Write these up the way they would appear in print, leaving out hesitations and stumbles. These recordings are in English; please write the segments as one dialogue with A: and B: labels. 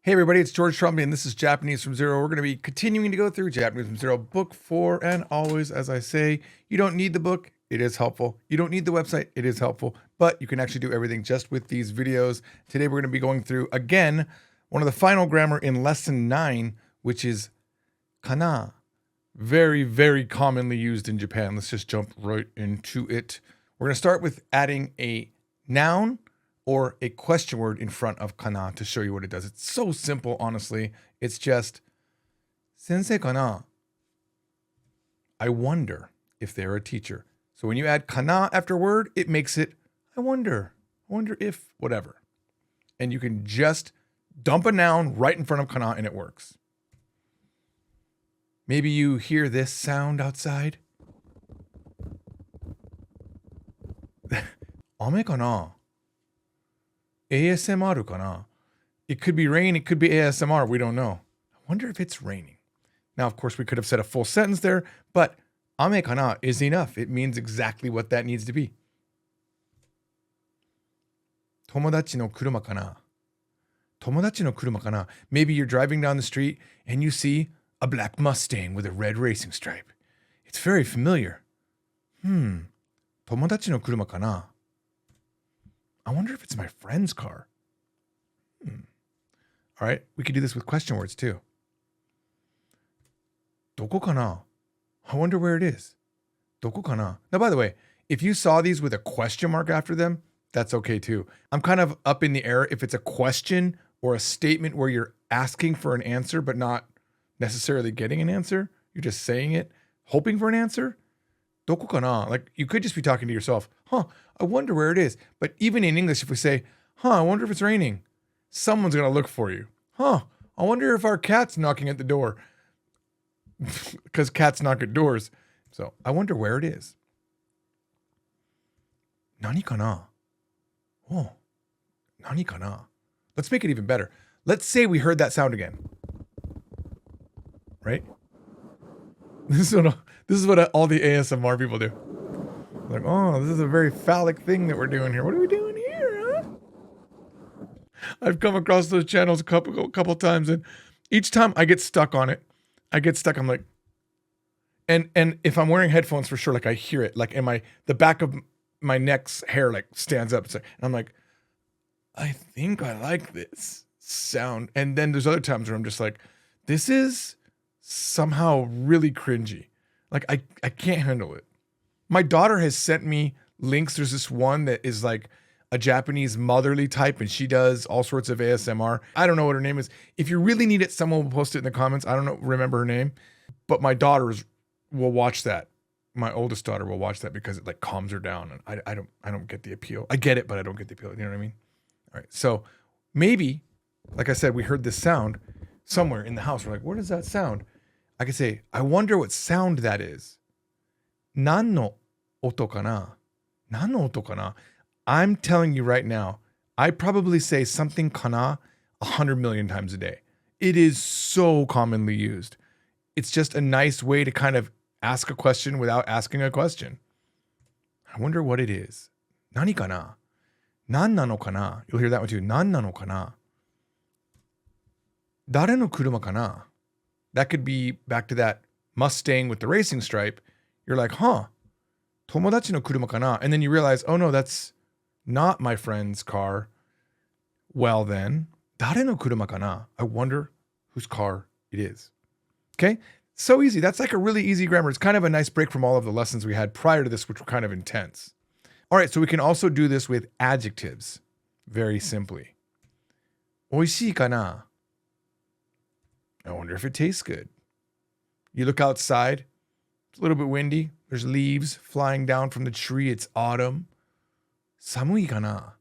A: Hey everybody, it's George Trumpy and this is Japanese from Zero. We're going to be continuing to go through Japanese from Zero, book 4, and always, as I say, you don't need the book, it is helpful. You don't need the website, it is helpful, but you can actually do everything just with these videos. Today we're going to be going through, again, one of the final grammar in lesson 9, which is kana. Very, very commonly used in Japan. Let's just jump right into it. We're going to start with adding a noun or a question word in front of kana to show you what it does. It's so simple, honestly. It's just, sensei kana. I wonder if they're a teacher. So when you add kana after word, it makes it, I wonder if, whatever. And you can just dump a noun right in front of kana and it works. Maybe you hear this sound outside. Ame kana? ASMR kana? It could be rain, it could be ASMR, we don't know. I wonder if it's raining. Now, of course, we could have said a full sentence there, but ame kana is enough. It means exactly what that needs to be. Tomodachi no kuruma kana? Tomodachi no kuruma kana? Maybe you're driving down the street and you see a black Mustang with a red racing stripe. It's very familiar. Tomodachi no kuruma kana? I wonder if it's my friend's car. All right, we could do this with question words too. Doko kana? I wonder where it is. Doko kana? Now, by the way, if you saw these with a question mark after them, that's okay too. I'm kind of up in the air if it's a question or a statement where you're asking for an answer but not necessarily getting an answer. You're just saying it, hoping for an answer. Doko kana? Like you could just be talking to yourself. I wonder where it is. But even in English, if we say, I wonder if it's raining, someone's going to look for you. I wonder if our cat's knocking at the door. Because cats knock at doors. So I wonder where it is. Nani kana? Nani kana? Let's make it even better. Let's say we heard that sound again. Right? This is what all the ASMR people do. Like, this is a very phallic thing that we're doing here. What are we doing here, huh? I've come across those channels a couple times, and each time I get stuck on it. I'm like, and if I'm wearing headphones for sure, like I hear it, like the back of my neck's hair like stands up. And I'm like, I think I like this sound. And then there's other times where I'm just like, this is somehow really cringy. Like I can't handle it. My daughter has sent me links. There's this one that is like a Japanese motherly type and she does all sorts of ASMR. I don't know what her name is. If you really need it, someone will post it in the comments. I don't remember her name, but my daughters will watch that. My oldest daughter will watch that because it like calms her down. And I don't get the appeal. I get it, but I don't get the appeal. You know what I mean? All right. So maybe, like I said, we heard this sound somewhere in the house. We're like, what is that sound? I could say, I wonder what sound that is. Nan no oto kana? Nan no oto kana? I'm telling you right now, I probably say something kana 100 million times a day. It is so commonly used. It's just a nice way to kind of ask a question without asking a question. I wonder what it is. Nani kana? Nan nano kana? You'll hear that one too. Nan nano kana? Dare no kuruma kana? That could be back to that Mustang with the racing stripe. You're like, tomodachi no kuruma kana? And then you realize, oh no, that's not my friend's car. Well then, dare no kuruma kana? I wonder whose car it is. Okay, so easy. That's like a really easy grammar. It's kind of a nice break from all of the lessons we had prior to this, which were kind of intense. All right, so we can also do this with adjectives very simply. Oishii kana? I wonder if it tastes good. You look outside, it's a little bit windy. There's leaves flying down from the tree. It's autumn. Samui kana?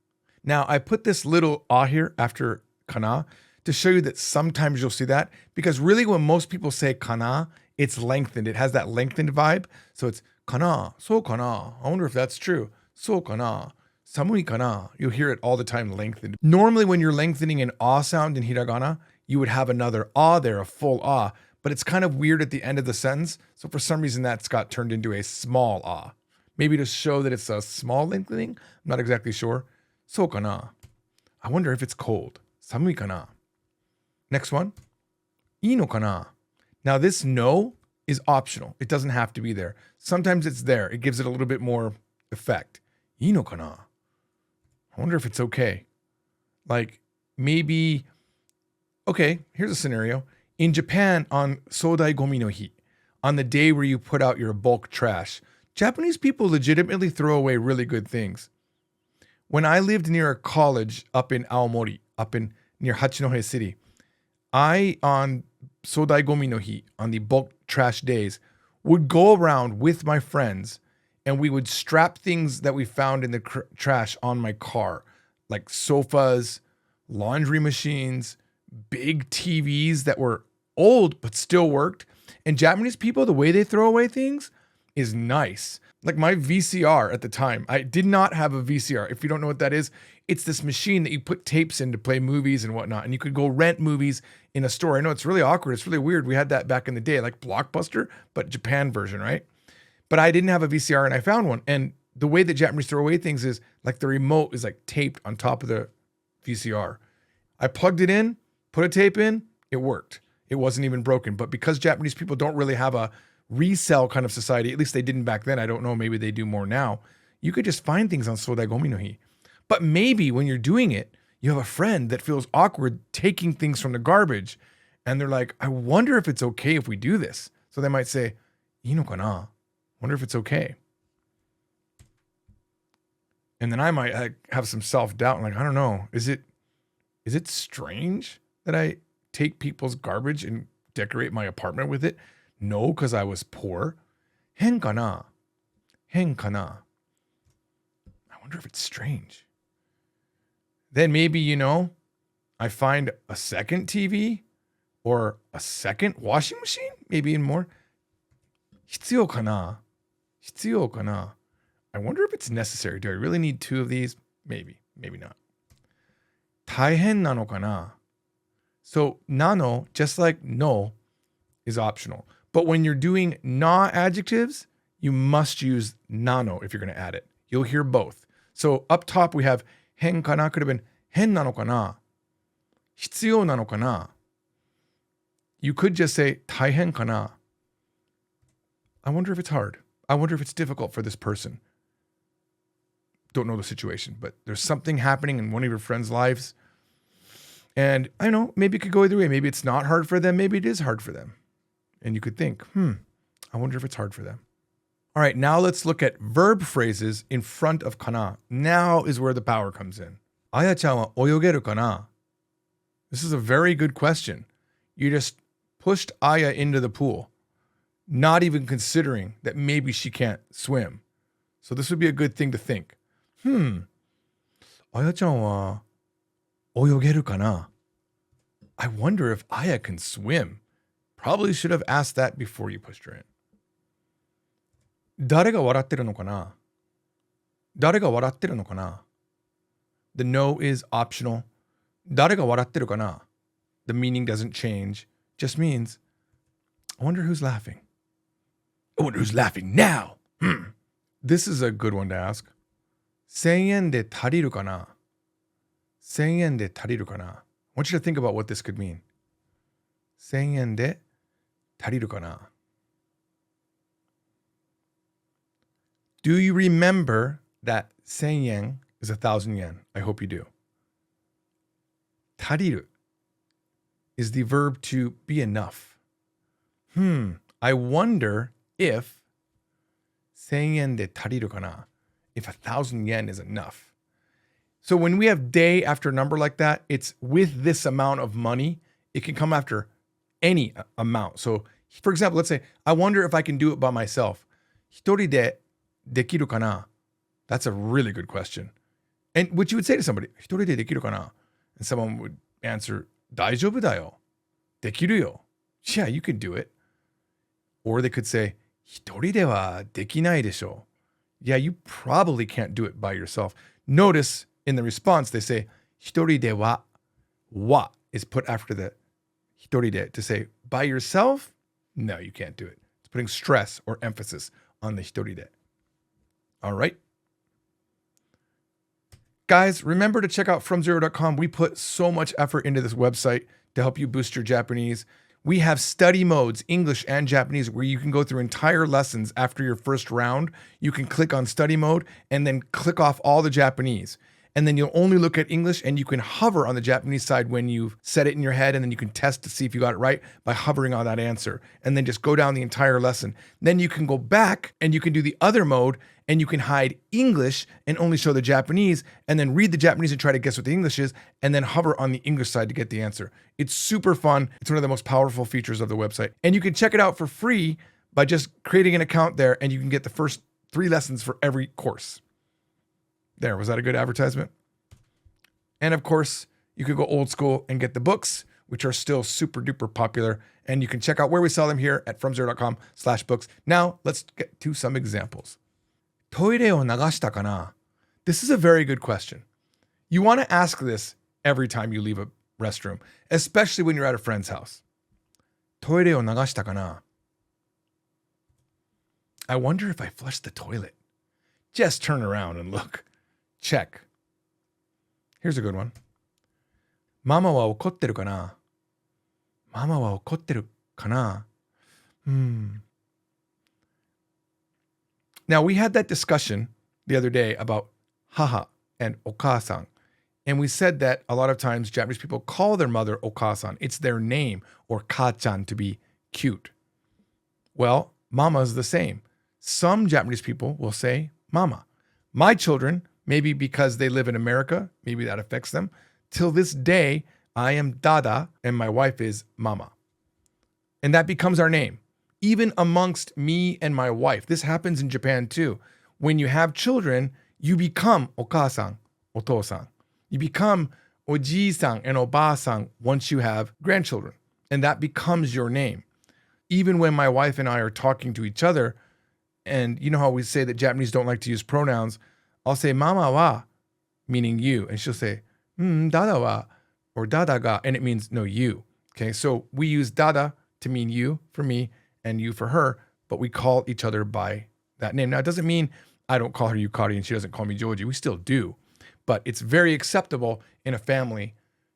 A: Now, I put this little here after kana to show you that sometimes you'll see that because really when most people say kana, it's lengthened. It has that lengthened vibe. So it's kana, so kana. I wonder if that's true. So kana, samui kana. You'll hear it all the time lengthened. Normally when you're lengthening an sound in hiragana, you would have another there, a full but it's kind of weird at the end of the sentence. So for some reason that's got turned into a small Maybe to show that it's a small lengthening. I'm not exactly sure. So kana? I wonder if it's cold. Samui kana? Next one. いいのかな? Now this no is optional. It doesn't have to be there. Sometimes it's there. It gives it a little bit more effect. いいのかな? I wonder if it's okay. Like maybe, okay, here's a scenario. In Japan on Sodai Gomi no Hi, on the day where you put out your bulk trash, Japanese people legitimately throw away really good things. When I lived near a college up in Aomori, near Hachinohe City, I, on Sodai Gomi no Hi, on the bulk trash days, would go around with my friends and we would strap things that we found in the trash on my car, like sofas, laundry machines, big TVs that were old but still worked. And Japanese people, the way they throw away things is nice. Like my VCR at the time, I did not have a VCR. If you don't know what that is, it's this machine that you put tapes in to play movies and whatnot. And you could go rent movies in a store. I know it's really awkward. It's really weird. We had that back in the day, like Blockbuster, but Japan version, right? But I didn't have a VCR and I found one. And the way that Japanese throw away things is like the remote is like taped on top of the VCR. I plugged it in, put a tape in, it worked. It wasn't even broken. But because Japanese people don't really have a resell kind of society, at least they didn't back then, I don't know, maybe they do more now, you could just find things on Sodai Gomi no Hi. But maybe when you're doing it, you have a friend that feels awkward taking things from the garbage and they're like, I wonder if it's okay if we do this. So they might say, いいのかな? Wonder if it's okay. And then I might have some self-doubt. Like, I don't know. Is it strange that I take people's garbage and decorate my apartment with it? No, because I was poor. 変かな? 変かな? I wonder if it's strange. Then maybe, I find a second TV or a second washing machine, maybe even more. 必要かな? 必要かな? I wonder if it's necessary. Do I really need two of these? Maybe, maybe not. 大変なのかな? So, nano, just like no, is optional. But when you're doing na adjectives, you must use nano if you're going to add it. You'll hear both. So up top we have 変かな could have been 変なのかな? 必要なのかな? You could just say 大変かな? I wonder if it's hard. I wonder if it's difficult for this person. Don't know the situation, but there's something happening in one of your friends' lives. And I know, maybe it could go either way. Maybe it's not hard for them. Maybe it is hard for them. And you could think, I wonder if it's hard for them. All right, now let's look at verb phrases in front of kana. Now is where the power comes in. Aya-chan wa oyogeru kana? This is a very good question. You just pushed Aya into the pool, not even considering that maybe she can't swim. So this would be a good thing to think. Aya-chan wa oyogeru kana? I wonder if Aya can swim. Probably should have asked that before you pushed her in. 誰が笑ってるのかな? 誰が笑ってるのかな? The no is optional. 誰が笑ってるかな? The meaning doesn't change. Just means, I wonder who's laughing. I wonder who's laughing now. This is a good one to ask. 1000円で足りるかな? 1000円で足りるかな? I want you to think about what this could mean. 1000円で足りるかな? Do you remember that 1000 yen is 1,000 yen? I hope you do. Tariru is the verb to be enough. I wonder if 1000 yen de tariru kana? If 1,000 yen is enough. So when we have day after a number like that, it's with this amount of money. It can come after any amount. So for example, let's say, I wonder if I can do it by myself. 一人でできるかな? That's a really good question. And what you would say to somebody, 一人でできるかな? And someone would answer, 大丈夫だよ. できるよ. Yeah, you can do it. Or they could say, 一人ではできないでしょ. Yeah, you probably can't do it by yourself. Notice in the response, they say, 一人では, wa is put after the 一人で to say, by yourself? No, you can't do it. It's putting stress or emphasis on the 一人で. All right. Guys, remember to check out FromZero.com. We put so much effort into this website to help you boost your Japanese. We have study modes, English and Japanese, where you can go through entire lessons after your first round. You can click on study mode and then click off all the Japanese. And then you'll only look at English, and you can hover on the Japanese side when you've set it in your head, and then you can test to see if you got it right by hovering on that answer, and then just go down the entire lesson. Then you can go back and you can do the other mode, and you can hide English and only show the Japanese, and then read the Japanese and try to guess what the English is, and then hover on the English side to get the answer. It's super fun. It's one of the most powerful features of the website. And you can check it out for free by just creating an account there, and you can get the first 3 lessons for every course. There, was that a good advertisement? And of course, you could go old school and get the books, which are still super duper popular. And you can check out where we sell them here at fromzero.com/books. Now, let's get to some examples. トイレを流したかな? This is a very good question. You want to ask this every time you leave a restroom, especially when you're at a friend's house. トイレを流したかな? I wonder if I flushed the toilet. Just turn around and look. Check. Here's a good one. ママは怒ってるかな? ママは怒ってるかな? Now, we had that discussion the other day about haha and okasan. And we said that a lot of times Japanese people call their mother okasan. It's their name, or ka-chan, to be cute. Well, mama is the same. Some Japanese people will say mama. My children, maybe because they live in America, maybe that affects them. Till this day, I am dada and my wife is mama. And that becomes our name. Even amongst me and my wife. This happens in Japan too. When you have children, you become okasan, otosan. You become oji-san and oba-san once you have grandchildren. And that becomes your name. Even when my wife and I are talking to each other, and you know how we say that Japanese don't like to use pronouns, I'll say mama wa, meaning you. And she'll say, dada wa, or dada ga, and it means no, you. Okay, so we use dada to mean you for me and you for her, but we call each other by that name. Now, it doesn't mean I don't call her Yukari and she doesn't call me Joji. We still do. But it's very acceptable in a family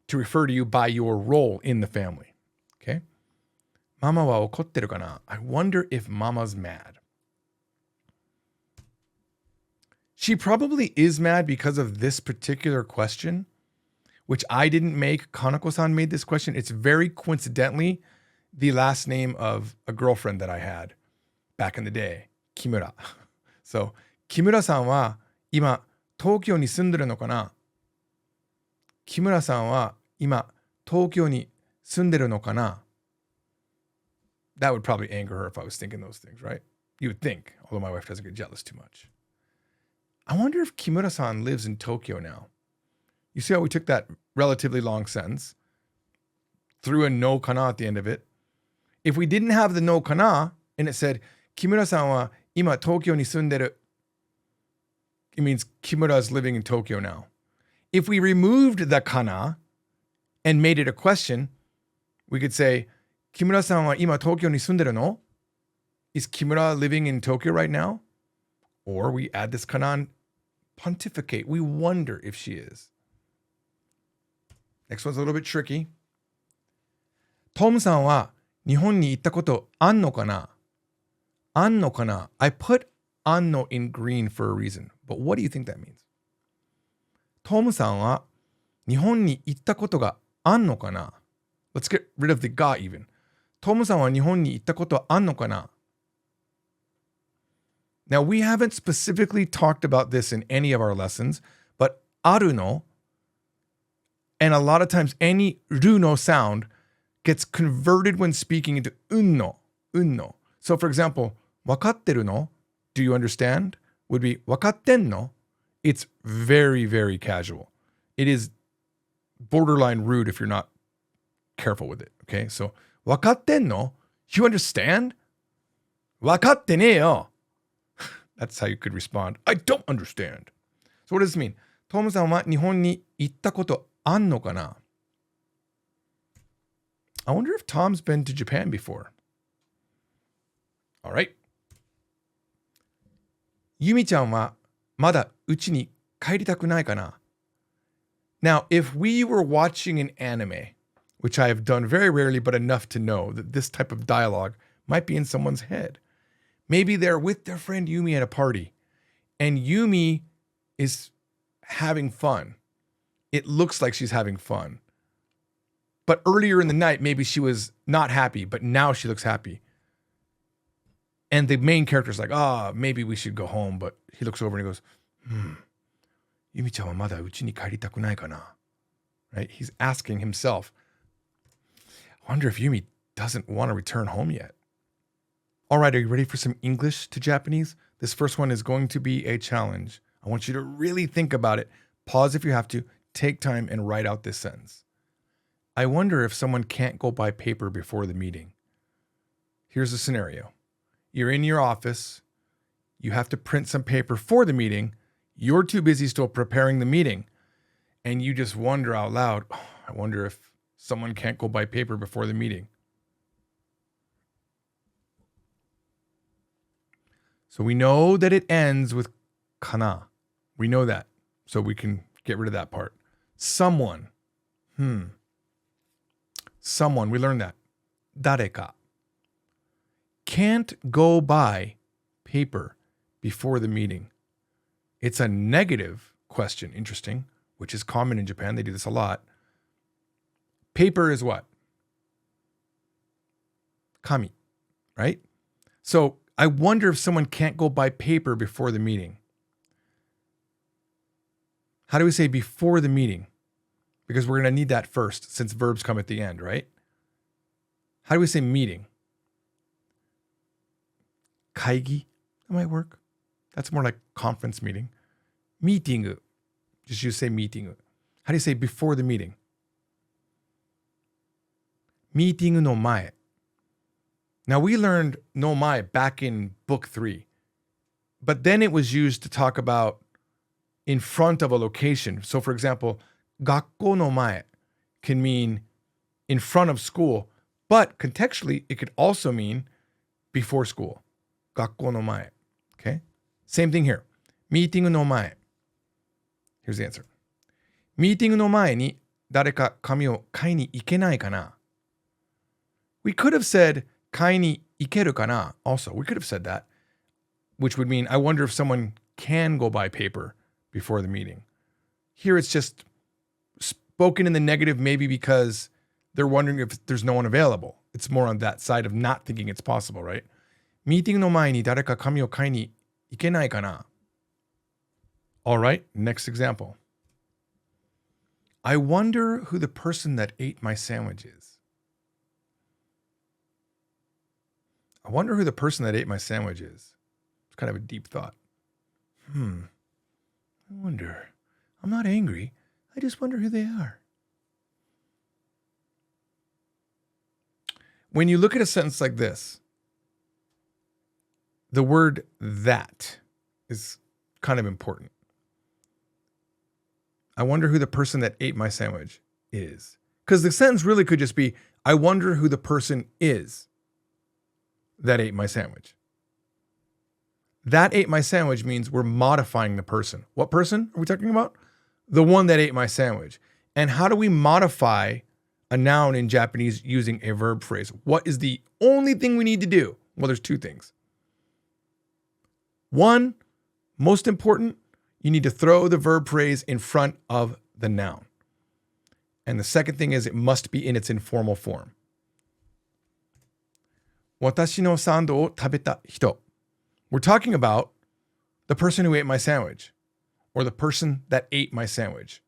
A: to refer to you by your role in the family. Okay? Mama wa okotteru kana? I wonder if mama's mad. She probably is mad because of this particular question, which I didn't make. Kanako-san made this question. It's very coincidentally the last name of a girlfriend that I had back in the day, Kimura. So, Kimura-san wa ima Tokyo ni sunderu no kana? Kimura-san wa ima Tokyo ni sunderu no kana? That would probably anger her if I was thinking those things, right? You would think, although my wife doesn't get jealous too much. I wonder if Kimura-san lives in Tokyo now. You see how we took that relatively long sentence, threw a no kana at the end of it. If we didn't have the no kana and it said, Kimura-san wa ima Tokyo ni sunderu, it means Kimura is living in Tokyo now. If we removed the kana and made it a question, we could say, Kimura-san wa ima Tokyo ni sunderu no? Is Kimura living in Tokyo right now? Or we add this kana and pontificate. We wonder if she is. Next one's a little bit tricky. Tom-san wa Nihon ni itta koto anno kana? Anno kana? I put anno in green for a reason. But what do you think that means? Tom-san wa Nihon ni itta koto ga anno kana? Let's get rid of the ga even. Tom-san wa Nihon ni itta koto anno kana? Now, we haven't specifically talked about this in any of our lessons, but aru no, and a lot of times any ru no sound gets converted when speaking into unno, unno. So, for example, wakatteru no, do you understand, would be wakatten no. It's very, very casual. It is borderline rude if you're not careful with it, okay? So, wakatten no, you understand? Wakatte ne yo. That's how you could respond. I don't understand. So what does this mean? Tom-san wa Nihon ni itta koto anno kana? I wonder if Tom's been to Japan before. All right. Yumi-chan wa mada uchi ni kaeritaku nai kana? Now, if we were watching an anime which I have done very rarely, but enough to know that this type of dialogue might be in someone's head. Maybe they're with their friend Yumi at a party, and Yumi is having fun. It looks like she's having fun. But earlier in the night, maybe she was not happy, but now she looks happy. And the main character's like, maybe we should go home. But he looks over and he goes, Yumi-chan wa mada uchi ni kairitaku nai kana? Right? He's asking himself, I wonder if Yumi doesn't want to return home yet. All right, are you ready for some English to Japanese? This first one is going to be a challenge. I want you to really think about it. Pause if you have to. Take time and write out this sentence. I wonder if someone can't go buy paper before the meeting. Here's the scenario. You're in your office. You have to print some paper for the meeting. You're too busy still preparing the meeting. And you just wonder out loud, I wonder if someone can't go buy paper before the meeting. So we know that it ends with kana. We know that. So we can get rid of that part. Someone. Someone. We learned that. Dareka. Can't go buy paper before the meeting. It's a negative question. Interesting. Which is common in Japan. They do this a lot. Paper is what? Kami. Right? So I wonder if someone can't go buy paper before the meeting. How do we say before the meeting? Because we're going to need that first since verbs come at the end, right? How do we say meeting? Kaigi. That might work. That's more like conference meeting. Meeting. Just you say meeting. How do you say before the meeting? Meeting no mae. Now we learned no mae back in book 3. But then it was used to talk about in front of a location. So for example, gakko no mae can mean in front of school, but contextually it could also mean before school. Gakko no mae. Okay? Same thing here. Meeting no mae. Here's the answer. Meeting no mae ni dareka kami o kai ni ikenai kana? We could have said kai ni ikeru kana also. We could have said that, which would mean I wonder if someone can go buy paper before the meeting. Here it's just spoken in the negative, maybe because they're wondering if there's no one available. It's more on that side of not thinking it's possible, right? Meeting no mae ni dareka kami o kai ni ikenai kana? All right, next example. I wonder who the person that ate my sandwich is. I wonder who the person that ate my sandwich is. It's kind of a deep thought. I wonder. I'm not angry. I just wonder who they are. When you look at a sentence like this, the word that is kind of important. I wonder who the person that ate my sandwich is. Because the sentence really could just be, I wonder who the person is that ate my sandwich. That ate my sandwich means we're modifying the person. What person are we talking about? The one that ate my sandwich. And how do we modify a noun in Japanese using a verb phrase? What is the only thing we need to do? Well, there's 2 things. One, most important, you need to throw the verb phrase in front of the noun. And the second thing is it must be in its informal form. Watashi no sando o tabeta hito. We're talking about the person who ate my sandwich or the person that ate my sandwich.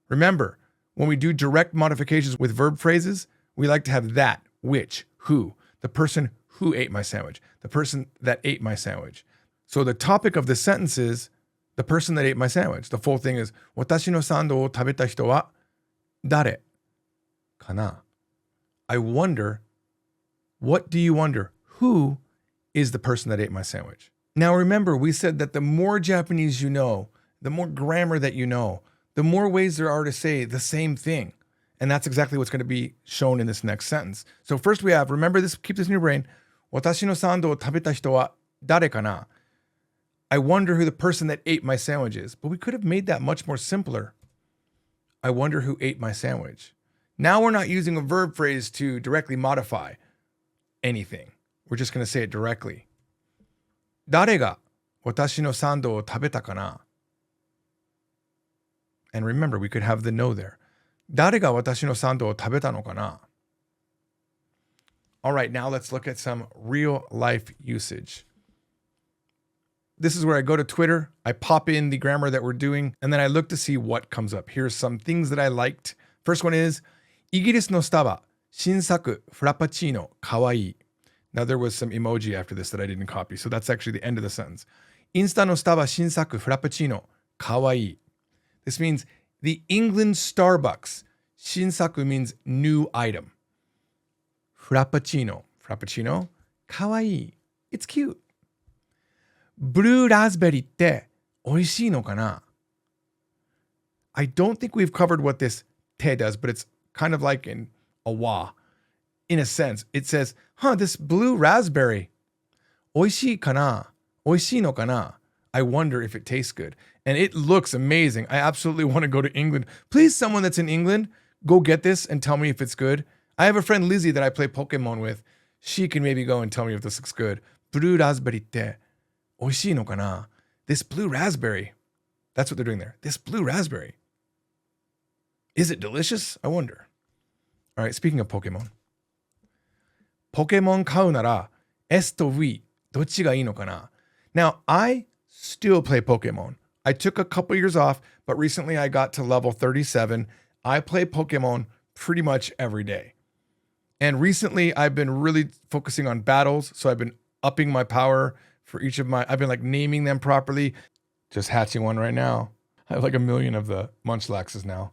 A: Remember, when we do direct modifications with verb phrases, we like to have that, which, who, the person who ate my sandwich, the person that ate my sandwich. So the topic of the sentence is the person that ate my sandwich. The full thing is, Watashi no sando o tabeta hito wa dare kana? I wonder, what do you wonder? Who is the person that ate my sandwich? Now remember, we said that the more Japanese you know, the more grammar that you know, the more ways there are to say the same thing. And that's exactly what's going to be shown in this next sentence. So first we have, remember this, keep this in your brain. Watashi no sando o tabeta hito wa dare kana? I wonder who the person that ate my sandwich is. But we could have made that much more simpler. I wonder who ate my sandwich. Now we're not using a verb phrase to directly modify anything. We're just going to say it directly. 誰が私のサンドを食べたかな? And remember, we could have the no there. 誰が私のサンドを食べたのかな? All right, now let's look at some real life usage. This is where I go to Twitter, I pop in the grammar that we're doing, and then I look to see what comes up. Here's some things that I liked. First one is, イギリスのスタバ、新作フラパチーノ、かわいい. Now there was some emoji after this that I didn't copy, so that's actually the end of the sentence. インスタのスタバ、新作フラパチーノ、かわいい. This means the England Starbucks, 新作 means new item. Frappuccino, kawaii. It's cute. Blue raspberry って美味しいのかな? I don't think we've covered what this te does, but it's kind of like in a wa. In a sense, it says, this blue raspberry. 美味しいかな? 美味しいのかな? I wonder if it tastes good. And it looks amazing. I absolutely want to go to England. Please, someone that's in England, go get this and tell me if it's good. I have a friend, Lizzie, that I play Pokemon with. She can maybe go and tell me if this looks good. Blue raspberry って美味しいのかな? This blue raspberry. That's what they're doing there. This blue raspberry. Is it delicious? I wonder. All right, speaking of Pokemon. Pokemon 買うなら S と V どっちがいいのかな? Now, I still play Pokemon. I took a couple years off, but recently I got to level 37. I play Pokemon pretty much every day. And recently I've been really focusing on battles. So I've been upping my power for each of I've been like naming them properly. Just hatching one right now. I have like 1 million of the Munchlaxes now.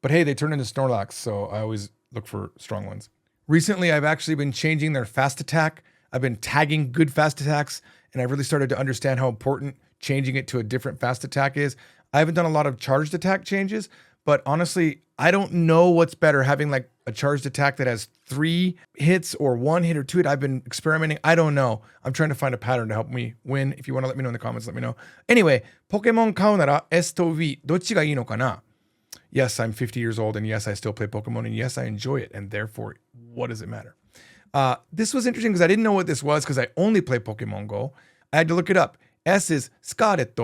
A: But hey, they turn into Snorlax, so I always look for strong ones. Recently, I've actually been changing their fast attack. I've been tagging good fast attacks, and I've really started to understand how important changing it to a different fast attack is. I haven't done a lot of charged attack changes, but honestly, I don't know what's better, having like a charged attack that has 3 hits or 1 hit or 2 hit. I've been experimenting. I don't know. I'm trying to find a pattern to help me win. If you want to let me know in the comments, let me know. Anyway, Pokemon 買うなら S と V どっちがいいのかな? Yes, I'm 50 years old, and yes, I still play Pokemon, and yes, I enjoy it, and therefore, what does it matter? This was interesting because I didn't know what this was because I only play Pokemon Go. I had to look it up. S is Scarlet,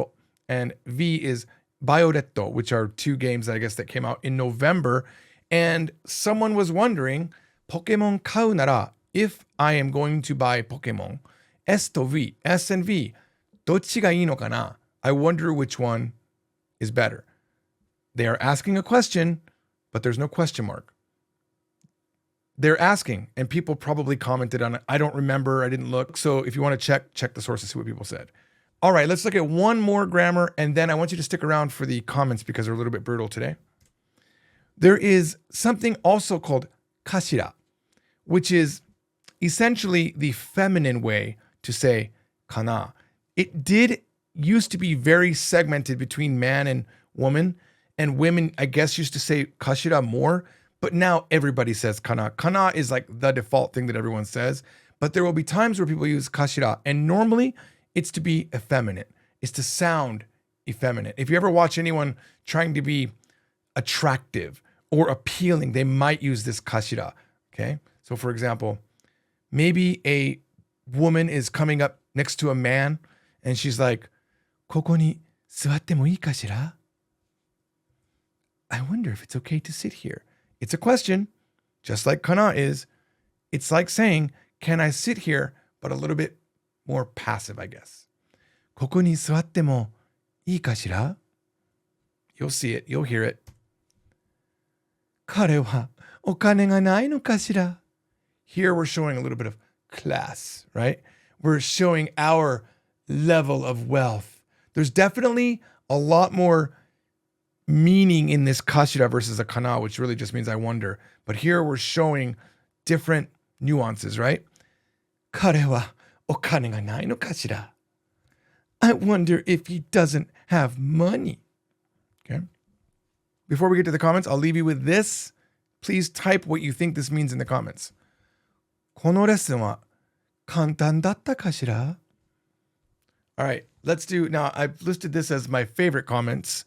A: and V is Violet, which are 2 games, I guess, that came out in November. And someone was wondering, Pokemon 買うなら, if I am going to buy Pokemon, S と V, S and V, どっちがいいのかな? I wonder which one is better. They are asking a question, but there's no question mark. They're asking, and people probably commented on it. I don't remember. I didn't look. So if you want to check the sources, see what people said. All right, let's look at one more grammar, and then I want you to stick around for the comments because they're a little bit brutal today. There is something also called Kashira, which is essentially the feminine way to say kana. It did used to be very segmented between man and woman, and women, I guess, used to say Kashira more, but now everybody says kana. Kana is like the default thing that everyone says, but there will be times where people use Kashira, and normally it's to be effeminate. It's to sound effeminate. If you ever watch anyone trying to be attractive or appealing, they might use this Kashira, okay? So for example, maybe a woman is coming up next to a man, and she's like, ここに座ってもいいかしら? I wonder if it's okay to sit here. It's a question, just like kana is. It's like saying, can I sit here, but a little bit more passive, I guess. ここに座ってもいいかしら? You'll see it. You'll hear it. 彼はお金がないのかしら? Here we're showing a little bit of class, right? We're showing our level of wealth. There's definitely a lot more meaning in this kashira versus a kana, which really just means I wonder. But here we're showing different nuances, right? 彼はお金がないのかしら? I wonder if he doesn't have money. Okay. Before we get to the comments, I'll leave you with this. Please type what you think this means in the comments. このレッスンは簡単だったかしら? All right, let's do, now I've listed this as my favorite comments,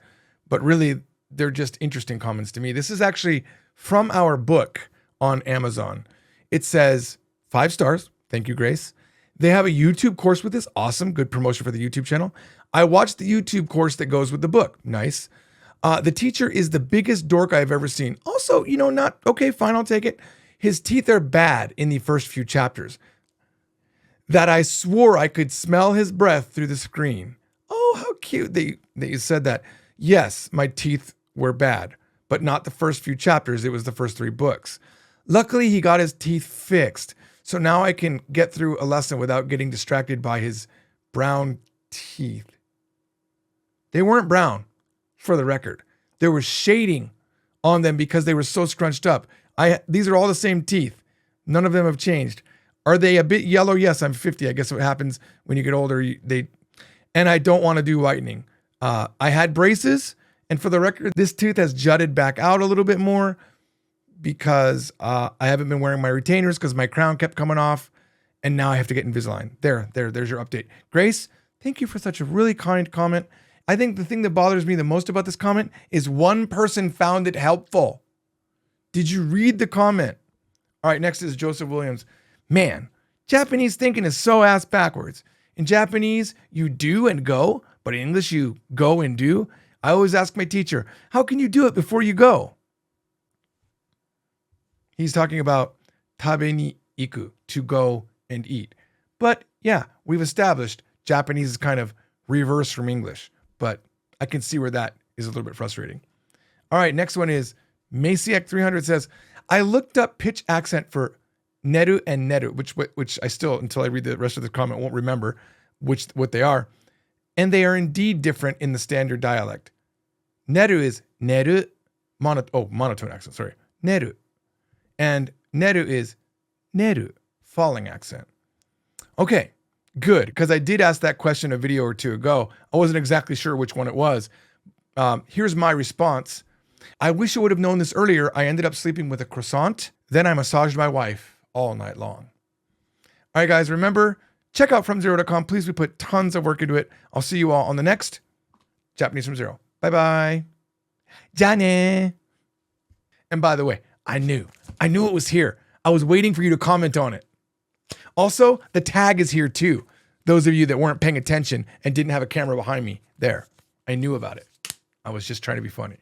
A: but really they're just interesting comments to me. This is actually from our book on Amazon. It says 5 stars. Thank you, Grace. They have a YouTube course with this. Awesome. Good promotion for the YouTube channel. I watched the YouTube course that goes with the book. Nice. The teacher is the biggest dork I've ever seen. Also, not okay, fine, I'll take it. His teeth are bad in the first few chapters. That I swore I could smell his breath through the screen. Oh, how cute that you said that. Yes, my teeth were bad, but not the first few chapters. It was the first 3 books. Luckily, he got his teeth fixed. So now I can get through a lesson without getting distracted by his brown teeth. They weren't brown, for the record. There was shading on them because they were so scrunched up. These are all the same teeth. None of them have changed. Are they a bit yellow? Yes, I'm 50. I guess what happens when you get older, and I don't want to do whitening. I had braces, and for the record, this tooth has jutted back out a little bit more because I haven't been wearing my retainers because my crown kept coming off, and now I have to get Invisalign. There's your update. Grace, thank you for such a really kind comment. I think the thing that bothers me the most about this comment is one person found it helpful. Did you read the comment? All right, next is Joseph Williams. Man, Japanese thinking is so ass backwards. In Japanese, you do and go, but in English, you go and do. I always ask my teacher, how can you do it before you go? He's talking about tabe ni iku, to go and eat. But yeah, we've established Japanese is kind of reverse from English, but I can see where that is a little bit frustrating. All right, next one is Maciek 300 says, I looked up pitch accent for neru and neru, which I still, until I read the rest of the comment, won't remember what they are. And they are indeed different in the standard dialect. Neru is neru, monotone accent, sorry. Neru. And neru is neru, falling accent. Okay, good, because I did ask that question a video or 2 ago. I wasn't exactly sure which one it was. Here's my response. I wish I would have known this earlier. I ended up sleeping with a croissant. Then I massaged my wife all night long. All right, guys, remember, check out FromZero.com. Please, we put tons of work into it. I'll see you all on the next Japanese from Zero. Bye-bye. Jane. And by the way, I knew it was here. I was waiting for you to comment on it. Also, the tag is here too. Those of you that weren't paying attention and didn't have a camera behind me there. I knew about it. I was just trying to be funny.